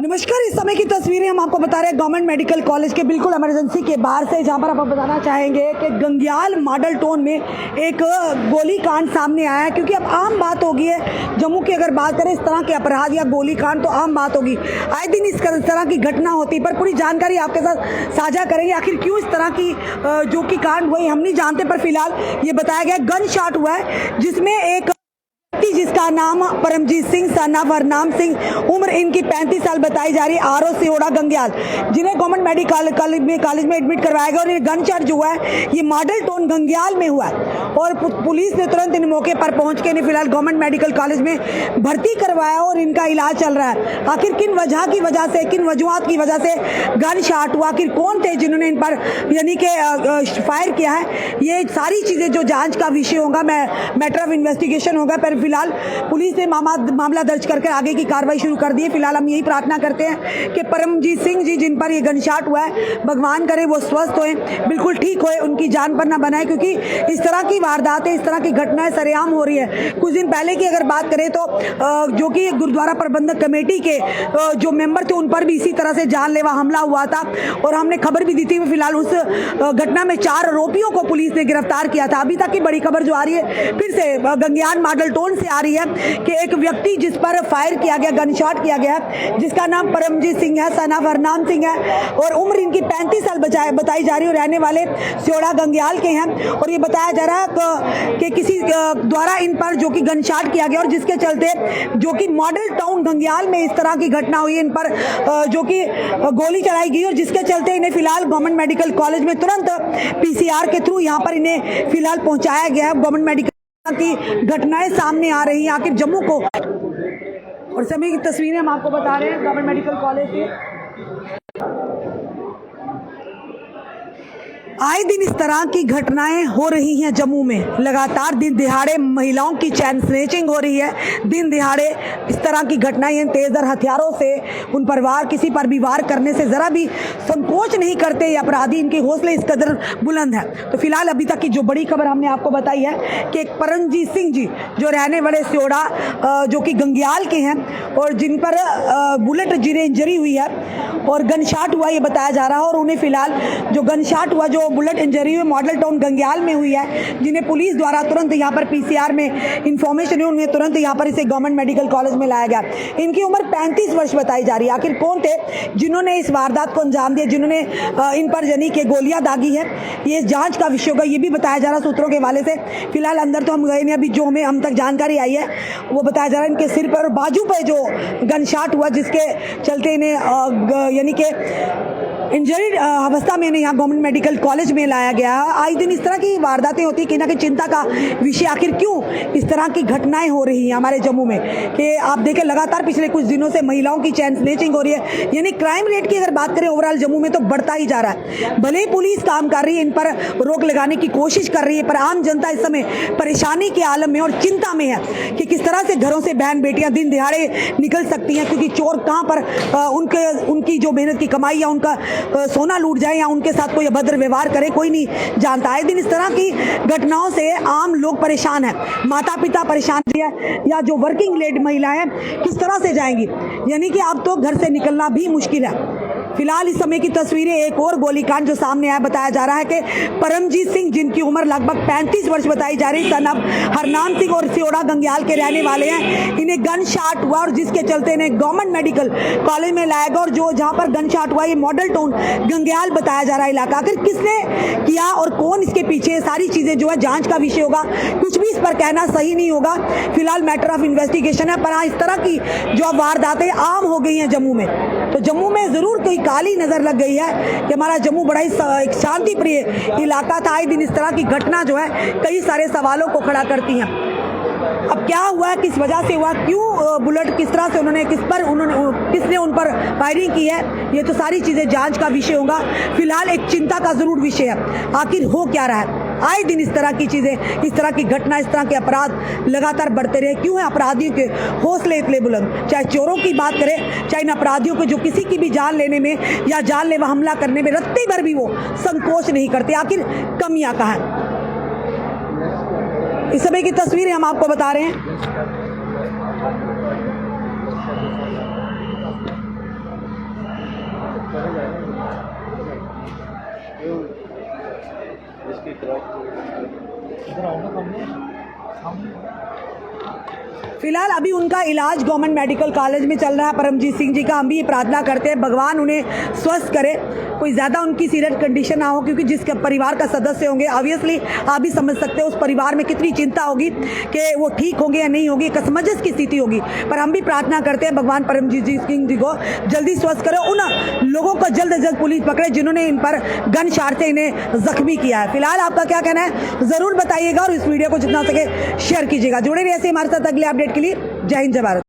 नमस्कार, इस समय की तस्वीरें हम आपको बता रहे हैं गवर्नमेंट मेडिकल कॉलेज के बिल्कुल इमरजेंसी के बाहर से, जहां पर आप बताना चाहेंगे कि गंग्याल मॉडल टाउन में एक गोली कांड सामने आया है। क्योंकि अब आम बात हो गई है जम्मू की, अगर बात करें इस तरह के अपराध या गोली कांड तो आम बात होगी, आए दिन इस तरह की घटना होती है। पर पूरी जानकारी आपके साथ साझा करेंगे, आखिर क्यों इस तरह की जो कि कांड हुए हम नहीं जानते। पर फिलहाल ये बताया गया गन शॉट हुआ है, जिसमें एक जिसका नाम परमजीत सिंह सन ऑफ हरनाम सिंह, उम्र इनकी 35 साल बताई जा रही है, आरओ सियोड़ा गंग्याल, जिन्हें गवर्नमेंट मेडिकल कॉलेज में एडमिट करवाया गया। और ये गन शॉट जो है ये मॉडल टाउन गंग्याल में हुआ है और पुलिस ने तुरंत इन मौके पर पहुंच के इन्हें फिलहाल गवर्नमेंट मेडिकल कॉलेज में भर्ती करवाया और इनका इलाज चल रहा है। आखिर किन वजह की वजह से, किन वजूहत की वजह से गन शॉट हुआ, आखिर कौन थे जिन्होंने इन पर यानी कि फायर किया है, ये सारी चीजें जो जांच का विषय होगा, मैटर ऑफ इन्वेस्टिगेशन होगा। पर फिलहाल पुलिस ने मामला दर्ज करके आगे की कार्रवाई शुरू कर दी है। फिलहाल हम यही प्रार्थना करते हैं कि परमजीत सिंह जी जिन पर ये गनशॉट हुआ है, भगवान करे वो स्वस्थ होए, बिल्कुल ठीक होए, उनकी जान पर ना बनाए। क्योंकि इस तरह की वारदातें, इस तरह की घटनाएं सरेआम हो रही है। कुछ दिन पहले की अगर बात करें तो जो कि गुरुद्वारा प्रबंधक कमेटी के जो मेंबर थे उन पर भी इसी तरह से जानलेवा हमला हुआ था और हमने खबर भी दी थी। फिलहाल उस घटना में 4 आरोपियों को पुलिस ने गिरफ्तार किया था। अभी तक की बड़ी खबर जो आ रही है फिर से गंग्याल मॉडल टाउन से आ रही है कि एक व्यक्ति जिस पर फायर किया गया, गनशॉट किया गया, जिसका नाम परमजीत सिंह है, सन ऑफ हरनाम सिंह है और उम्र इनकी 35 साल बताई जा रही है, रहने वाले सियोड़ा गंग्याल के हैं। और ये बताया जा रहा है कि किसी द्वारा इन पर जो कि गनशॉट किया गया और जिसके चलते जो कि मॉडल टाउन गंग्याल में इस तरह की घटना हुई, इन पर जो कि गोली चलाई गई और जिसके चलते इन्हें फिलहाल गवर्नमेंट मेडिकल कॉलेज में तुरंत PCR के थ्रू यहाँ पर इन्हें फिलहाल पहुंचाया गया है। गवर्नमेंट मेडिकल की घटनाएं सामने आ रही हैं आखिर जम्मू को, और समय की तस्वीरें हम आपको बता रहे हैं गवर्नमेंट मेडिकल कॉलेज से। आए दिन इस तरह की घटनाएं हो रही हैं जम्मू में, लगातार दिन दिहाड़े महिलाओं की चैन स्नैचिंग हो रही है, दिन दिहाड़े इस तरह की घटनाएं, तेजर हथियारों से उन पर वार, किसी पर भी वार करने से जरा भी संकोच नहीं करते ये अपराधी, इनके हौसले इस कदर बुलंद है। तो फिलहाल अभी तक की जो बड़ी खबर हमने आपको बताई है कि एक परमजीत सिंह जी जो रहने वाले सियोड़ा जो कि गंग्याल के हैं और जिन पर बुलेट इंजरी हुई है और गनशॉट हुआ ये बताया जा रहा है, और उन्हें फिलहाल जो गनशॉट हुआ, जो बुलेट इंजरी हुई मॉडल टाउन गंग्याल में हुई है, जिन्हें पुलिस द्वारा तुरंत यहाँ पर PCR में इंफॉर्मेशन हुई, उन्हें तुरंत यहाँ पर इसे गवर्नमेंट मेडिकल कॉलेज में लाया गया। इनकी उम्र 35 वर्ष बताई जा रही है। आखिर कौन थे जिन्होंने इस वारदात को अंजाम दिया, जिन्होंने इन पर यानी कि गोलियां दागी है, ये जांच का विषय होगा, ये भी बताया जा रहा सूत्रों के हवाले से। फिलहाल अंदर तो हम गए नहीं, अभी जो हमें हम तक जानकारी आई है वो बताया जा रहा है इनके सिर पर और बाजू पर जो गनशॉट हुआ, जिसके चलते इन्हें यानी कि इंजर्ड अवस्था में यहाँ गवर्नमेंट मेडिकल कॉलेज में लाया गया। आज दिन इस तरह की वारदातें होती है, कहीं ना कहीं चिंता का विषय, आखिर क्यों इस तरह की घटनाएं हो रही हैं हमारे जम्मू में, कि आप देखें लगातार पिछले कुछ दिनों से महिलाओं की चैन स्नैचिंग हो रही है, यानी क्राइम रेट की अगर बात करें ओवरऑल जम्मू में तो बढ़ता ही जा रहा है। भले ही पुलिस काम कर रही है, इन पर रोक लगाने की कोशिश कर रही है, पर आम जनता इस समय परेशानी के आलम में और चिंता में है कि किस तरह से घरों से बहन बेटियां दिन दिहाड़े निकल सकती हैं, क्योंकि चोर कहाँ पर उनकी जो मेहनत की कमाई या उनका सोना लूट जाए या उनके साथ कोई अभद्र व्यवहार करे, कोई नहीं जानता। आए दिन इस तरह की घटनाओं से आम लोग परेशान हैं, माता पिता परेशान है, या जो वर्किंग लेडी महिलाएं किस तरह से जाएंगी, यानी कि अब तो घर से निकलना भी मुश्किल है। फिलहाल इस समय की तस्वीरें, एक और गोलीकांड जो सामने आया, बताया जा रहा है कि परमजीत सिंह जिनकी उम्र लगभग 35 वर्ष बताई जा रही, सन ऑफ हरनाम सिंह और सियोड़ा गंग्याल के रहने वाले हैं, इन्हें गन शॉट हुआ और जिसके चलते इन्हें गवर्नमेंट मेडिकल कॉलेज में लाया गया। और जो जहां पर गन शॉट हुआ ये मॉडल टाउन गंग्याल बताया जा रहा है इलाका। आखिर किसने किया और कौन इसके पीछे, सारी चीजें जो है जांच का विषय होगा, कुछ भी इस पर कहना सही नहीं होगा। फिलहाल मैटर ऑफ इन्वेस्टिगेशन है। पर हाँ, इस तरह की जो वारदातें आम हो गई हैं जम्मू में, तो जम्मू में जरूर कोई काली नजर लग गई है कि हमारा जम्मू बड़ा ही एक शांति प्रिय इलाका था। आए दिन इस तरह की घटना जो है कई सारे सवालों को खड़ा करती हैं। अब क्या हुआ, किस वजह से हुआ, क्यों बुलेट किस तरह से किसने उन पर फायरिंग की है, ये तो सारी चीजें जांच का विषय होगा। फिलहाल एक चिंता का जरूर विषय है, आखिर हो क्या रहा है। आए दिन इस तरह की चीजें, इस तरह की घटना, इस तरह के अपराध लगातार बढ़ते रहे, क्यों है अपराधियों के हौसले इतने बुलंद। चाहे चोरों की बात करें, चाहे इन अपराधियों के जो किसी की भी जान लेने में या जानलेवा हमला करने में रत्ती भर भी वो संकोच नहीं करते, आखिर कमियां कहाँ हैं। इस समय की तस्वीरें हम आपको बता रहे हैं। फिलहाल अभी उनका इलाज गवर्नमेंट मेडिकल कॉलेज में चल रहा है परमजीत सिंह जी का। हम भी ये प्रार्थना करते हैं भगवान उन्हें स्वस्थ करे, कोई ज़्यादा उनकी सीरियस कंडीशन ना हो, क्योंकि जिस परिवार का सदस्य होंगे ऑब्वियसली आप भी समझ सकते हैं उस परिवार में कितनी चिंता होगी कि वो ठीक होंगे या नहीं होगी, एक असमंजस की स्थिति होगी। पर हम भी प्रार्थना करते हैं भगवान परमजीत सिंह जी को जल्दी स्वस्थ करे, उन लोगों को जल्द से जल्द पुलिस पकड़े जिन्होंने इन पर गन शार से इन्हें जख्मी किया है। फिलहाल आपका क्या कहना है ज़रूर बताइएगा और इस वीडियो को जितना सके शेयर कीजिएगा। जुड़े रहिए ऐसे हमारे साथ अगले अपडेट के लिए। जय हिंद, जय भारत।